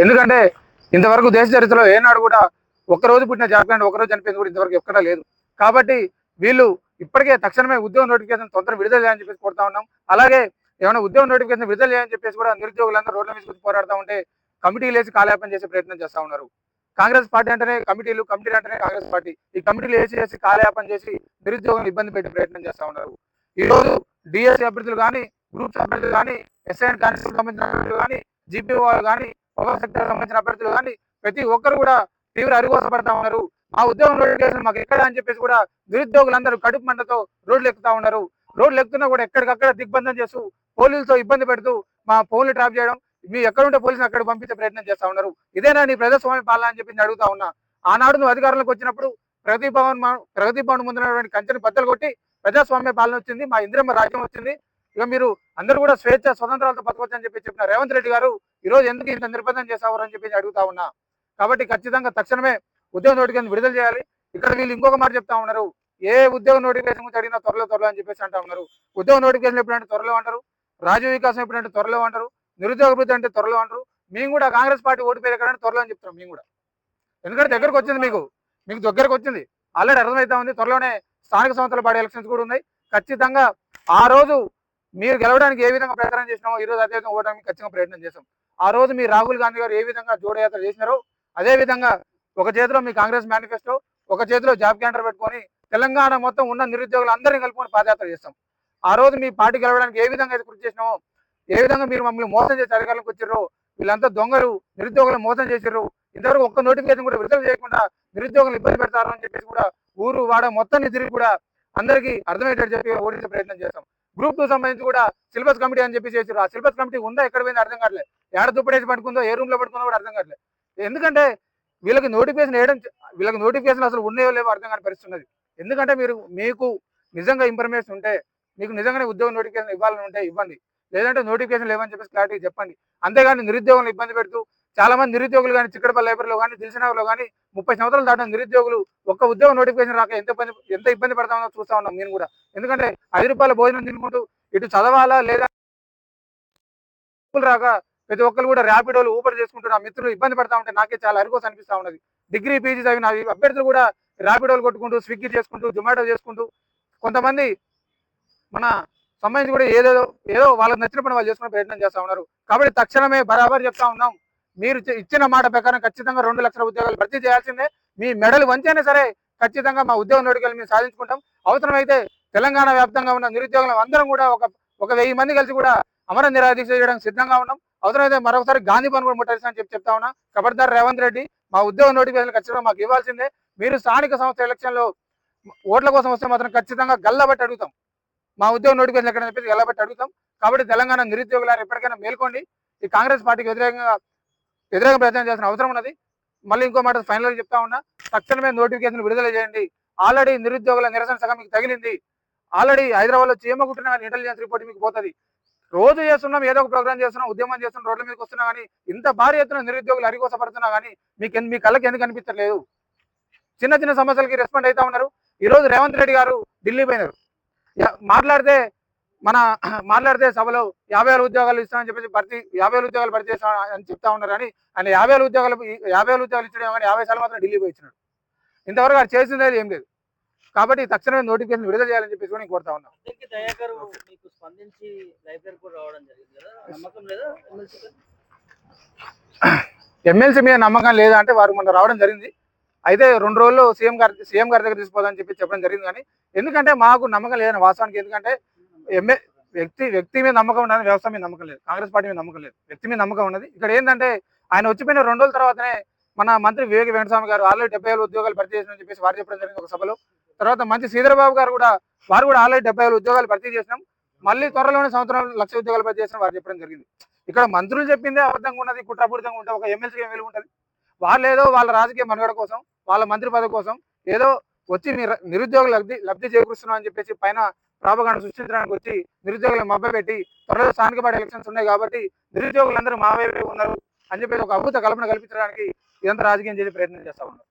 ఎందుకంటే ఇంతవరకు దేశ చరిత్రలో ఏనాడు కూడా ఒక్కరోజు పుట్టిన జాబ్ కార్డు ఒకరోజు చనిపోయింది కూడా ఇంతవరకు ఎక్కడా లేదు. కాబట్టి వీళ్ళు ఇప్పటికే తక్షణమే ఉద్యోగ నోటిఫికేషన్ తొందరగా విడుదల చేయాలని చెప్పేసి కోరుతా ఉన్నాం. అలాగే ఏమైనా ఉద్యోగ నోటిఫికేషన్ విడుదల చేయాలని చెప్పేసి కూడా నిరుద్యోగులందరూ రోడ్ల మీద పోరాడుతూ ఉంటే కమిటీలు వేసి కాలయాపన చేసే ప్రయత్నం చేస్తూ ఉన్నారు. కాంగ్రెస్ పార్టీ అంటేనే కమిటీలు అంటేనే కాంగ్రెస్ పార్టీ. ఈ కమిటీలు వేసి కాలయాపన చేసి నిరుద్యోగులను ఇబ్బంది పెట్టే ప్రయత్నం చేస్తూ ఉన్నారు. ఈ రోజు డిఎస్సి అభ్యర్థులు కానీ, గ్రూప్స్ అభ్యర్థులు కానీ, ఎస్ఐ అండ్ కానిస్టేబుల్ సంబంధించిన అభ్యర్థులు కానీ, జీపీ వాళ్ళు కానీ, పవర్ సెక్టర్ సంబంధించిన అభ్యర్థులు కానీ ప్రతి ఒక్కరు కూడా తీవ్ర అరిగోసపడతా ఉన్నారు. మా ఉద్యోగం నోటిఫికేషన్ మాకు ఎక్కడ అని చెప్పేసి కూడా నిరుద్యోగులందరూ కడుపు మంటతో రోడ్లు ఎక్కుతా ఉన్నారు. రోడ్లు ఎక్కుతున్నా కూడా ఎక్కడికక్కడ దిగ్బంధం చేస్తూ పోలీసులతో ఇబ్బంది పెడుతూ మా ఫోన్లు ట్రాప్ చేయడం, మీ ఎక్కడుంటే పోలీసులు అక్కడ పంపించే ప్రయత్నం చేస్తా ఉన్నారు. ఇదేనా నీ ప్రజాస్వామ్య పాలన అని చెప్పి అడుగుతా ఉన్నా. ఆనాడు నువ్వు అధికారంలోకి వచ్చినప్పుడు ప్రగతి భవన్ ముందున్నటువంటి కంచెని బద్దలు కొట్టి ప్రజాస్వామ్య పాలన వచ్చింది, మా ఇందిరమ్మ రాజ్యం వచ్చింది, ఇక మీరు అందరూ కూడా స్వేచ్ఛ స్వతంత్రాలతో బతకొచ్చు అని చెప్పి చెప్పిన రేవంత్ రెడ్డి గారు ఈ రోజు ఎందుకు ఇంత నిర్బంధం చేసావు అని చెప్పి అడుగుతా ఉన్నా. కాబట్టి ఖచ్చితంగా తక్షణమే ఉద్యోగ నోటిఫికేషన్ విడుదల చేయాలి. ఇక్కడ వీళ్ళు ఇంకొక మాట చెప్తా ఉన్నారు, ఏ ఉద్యోగ నోటిఫికేషన్ గురించి అడిగినా త్వరలో అని చెప్పేసి అంటా ఉన్నారు. ఉద్యోగ నోటిఫికేషన్ ఎప్పుడంటే త్వరలో అంటారు, రాజ్య వికాసం ఎప్పుడంటే త్వరలో అంటారు, నిరుద్యోగ అభివృద్ధి అంటే త్వరలో అంటారు. మేము కూడా కాంగ్రెస్ పార్టీ ఓటు పేరు ఎక్కడంటే త్వరలో అని చెప్తాం మేము కూడా. ఎందుకంటే దగ్గరకు వచ్చింది, మీకు దగ్గరకు వచ్చింది, ఆల్రెడీ అర్థమవుతా ఉంది. త్వరలోనే స్థానిక సంస్థల పార్టీ ఎలక్షన్స్ కూడా ఉన్నాయి. ఖచ్చితంగా ఆ రోజు మీరు గెలవడానికి ఏ విధంగా ప్రయత్నం చేసినామో ఈ రోజు అదే విధంగా ఓడడానికి ఖచ్చితంగా ప్రయత్నం చేస్తాం. ఆ రోజు మీ రాహుల్ గాంధీ గారు ఏ విధంగా జోడయాత్ర చేసినారో అదే విధంగా ఒక చేతిలో మీ కాంగ్రెస్ మేనిఫెస్టో, ఒక చేతిలో జాబ్ క్యాలెండర్ పెట్టుకొని తెలంగాణ మొత్తం ఉన్న నిరుద్యోగులు అందరినీ కలుపుకొని పాదయాత్ర చేస్తాం. ఆ రోజు మీ పార్టీ గెలవడానికి ఏ విధంగా అయితే కృషి చేసినామో, ఏ విధంగా మీరు మమ్మల్ని మోసం చేసి అధికారంలోకి వచ్చారో, వీళ్ళంతా దొంగలు, నిరుద్యోగులు మోసం చేశారు, ఇంతవరకు ఒక్క నోటిఫికేషన్ కూడా విడుదల చేయకుండా నిరుద్యోగులు ఇబ్బంది పెడతారు అని చెప్పేసి కూడా ఊరు వాడ మొత్తాన్ని తిరిగి కూడా అందరికీ అర్థమయ్యేటట్టు చెప్పి ఓడించే ప్రయత్నం చేస్తాం. గ్రూప్ 2 సంబంధించి కూడా సిలబస్ కమిటీ అని చెప్పి చేశారు. ఆ సిలబస్ కమిటీ ఉందా, ఎక్కడ పోయిందో అర్థం కావట్లేదు. ఏడ దుప్పటేసి పట్టుకుందో, ఏ రూమ్ లో పట్టుకుందో కూడా అర్థం కావట్లేదు. ఎందుకంటే వీళ్ళకి నోటిఫికేషన్ అసలు ఉన్నాయో లేవో అర్థం కాని పరిస్థితి ఉన్నది. ఎందుకంటే మీకు నిజంగా ఇన్ఫర్మేషన్ ఉంటే, మీకు నిజంగానే ఉద్యోగ నోటిఫికేషన్ ఇవ్వాలని ఉంటే ఇవ్వండి, లేదంటే నోటిఫికేషన్ లేవని చెప్పేసి క్లారిటీ చెప్పండి. అంతేగాని నిరుద్యోగులను ఇబ్బంది పెడుతూ చాలా మంది నిరుద్యోగులు కానీ చిక్కడపల్లి లైబ్రరీలో కానీ దిల్సుఖ్నగర్లో కానీ 30 సంవత్సరాలు దాటిన నిరుద్యోగులు ఒక్క ఉద్యోగ నోటిఫికేషన్ రాక ఎంత ఇబ్బంది పడతామో చూస్తా ఉన్నాం నేను కూడా. ఎందుకంటే 5 రూపాయల భోజనం తినుకుంటూ ఇటు చదవాలా లేదా రాక ప్రతి ఒక్కరు కూడా ర్యాపిడోలు ఊబర్ చేసుకుంటున్న మిత్రులు ఇబ్బంది పడతా ఉంటే నాకే చాలా అరికోసం అనిపిస్తా ఉన్నది. డిగ్రీ పీజీ చదివిన అభ్యర్థులు కూడా ర్యాపిడోలు కొట్టుకుంటూ, స్విగ్గీ చేసుకుంటూ, జొమాటో చేసుకుంటూ, కొంతమంది మన సంబంధించి కూడా ఏదో వాళ్ళకి నచ్చిన పని వాళ్ళు చేసుకునే ప్రయత్నం చేస్తా ఉన్నారు. కాబట్టి తక్షణమే బరాబర్ చెప్తా ఉన్నాం, మీరు ఇచ్చిన మాట ప్రకారం ఖచ్చితంగా 2 లక్షల ఉద్యోగాలు భర్తీ చేయాల్సిందే. మీ మెడలు వంచైనా సరే ఖచ్చితంగా మా ఉద్యోగ నోటిఫికేషన్ మేము సాధించుకుంటాం. అవసరమైతే తెలంగాణ వ్యాప్తంగా ఉన్న నిరుద్యోగులు అందరం కూడా ఒక 1000 మంది కలిసి కూడా అమర నిరాదీక్ష చేయడానికి సిద్ధంగా ఉన్నాం. అవసరమైతే మరొకసారి గాంధీ భవన్ కూడా ముట్టడిస్తామని చెప్తా ఉన్నా. ఖబర్దార్ రేవంత్ రెడ్డి, మా ఉద్యోగ నోటిఫికేషన్ ఖచ్చితంగా మాకు ఇవ్వాల్సిందే. మీరు స్థానిక సంస్థ ఎలక్షన్ లో ఓట్ల కోసం వస్తే మాత్రం ఖచ్చితంగా గల్లబట్టి అడుగుతాం. మా ఉద్యోగ నోటిఫికేషన్ ఎక్కడ చెప్పేసి గల్లబట్టి అడుగుతాం. కాబట్టి తెలంగాణ నిరుద్యోగులారు ఎప్పటికైనా మేల్కోండి. ఈ కాంగ్రెస్ పార్టీకి వ్యతిరేకంగా ప్రయత్నం చేసిన అవసరం ఉన్నది. మళ్ళీ ఇంకో మాట ఫైనల్ చెప్తా ఉన్నా, తక్షణమే నోటిఫికేషన్ విడుదల చేయండి. ఆల్రెడీ నిరుద్యోగుల నిరసన సగం మీకు తగిలింది. ఆల్రెడీ హైదరాబాద్ లో చీమ కుట్టిన ఇంటెలిజెన్స్ రిపోర్ట్ మీకు పోతుంది. రోజు చేస్తున్నాం, ఏదో ఒక ప్రోగ్రామ్ చేస్తున్నాం, ఉద్యమం చేస్తున్నాం, రోడ్ల మీదకి వస్తున్నా కానీ ఇంత భారీ ఎత్తున నిరుద్యోగులు అరిగోసపడుతున్నా కానీ మీ కళ్ళకి ఎందుకు అనిపించట్లేదు? చిన్న చిన్న సమస్యలకి రెస్పాండ్ అవుతా ఉన్నారు. ఈ రోజు రేవంత్ రెడ్డి గారు ఢిల్లీ పోయినారు. మాట్లాడితే సభలో 50,000 ఉద్యోగాలు ఇస్తామని చెప్పేసి 50,000 ఉద్యోగాలు భర్తీ చేస్తాం అని చెప్తా ఉన్నారు. కానీ ఆయన 50,000 ఉద్యోగాలు ఇచ్చడం కానీ 50 సార్లు మాత్రం ఢిల్లీ పోయి ఇచ్చినాడు. ఇంతవరకు అది చేసిందే ఏం లేదు. కాబట్టి తక్షణమే నోటిఫికేషన్ విడుదల చేయాలని చెప్పేసి కూడా కోరుతా ఉన్నాం. ఎమ్మెల్సీ మీద నమ్మకం లేదా అంటే వారు మొన్న రావడం జరిగింది. అయితే 2 రోజుల్లో సీఎం గారి దగ్గర తీసుకోవాలని చెప్పడం జరిగింది. కానీ ఎందుకంటే మాకు నమ్మకం లేదని వాస్తవానికి, ఎందుకంటే వ్యక్తి మీద నమ్మకం ఉన్నది, వ్యవస్థ మీద నమ్మకం లేదు, కాంగ్రెస్ పార్టీ మీద నమ్మకం లేదు, వ్యక్తి మీద నమ్మకం ఉన్నది. ఇక్కడ ఏంటంటే ఆయన వచ్చిపోయిన 2 రోజుల తర్వాతనే మన మంత్రి వివేక వెంకటస్వామి గారు ఆల్రెడీ 70,000 ఉద్యోగాలు భర్తీ చేసినని చెప్పేసి వారు చెప్పడం జరిగింది ఒక సభలో. తర్వాత మంత్రి శ్రీధరబాబు గారు కూడా ఆల్రెడీ 70,000 ఉద్యోగాలు భర్తీ చేసినాం, మళ్ళీ త్వరలోనే సంవత్సరం 1,00,000 ఉద్యోగాలు భర్తీ చేసిన వారు చెప్పడం జరిగింది. ఇక్కడ మంత్రులు చెప్పిందే అబద్ధంగా ఉన్నది, కుట్రపూరితంగా ఉంటే ఒక ఎమ్మెల్సీకి ఏం విలువ ఉంటుంది? వాళ్ళు ఏదో వాళ్ళ రాజకీయ మనుగడ కోసం, వాళ్ళ మంత్రి పదవి కోసం ఏదో వచ్చి నిరుద్యోగులు లబ్ధి చేకూరుస్తున్నాం అని చెప్పేసి పైన ప్రాపగాండ సృష్టించడానికి వచ్చి నిరుద్యోగులను మభ్యపెట్టి త్వరలో స్థానిక పార్టీ ఎలక్షన్స్ ఉన్నాయి కాబట్టి నిరుద్యోగులందరూ మా వైపే ఉన్నారు అని చెప్పేసి ఒక అద్భుత కల్పన కల్పించడానికి ఇదంతా రాజకీయం చేసే ప్రయత్నం చేస్తా ఉన్నారు.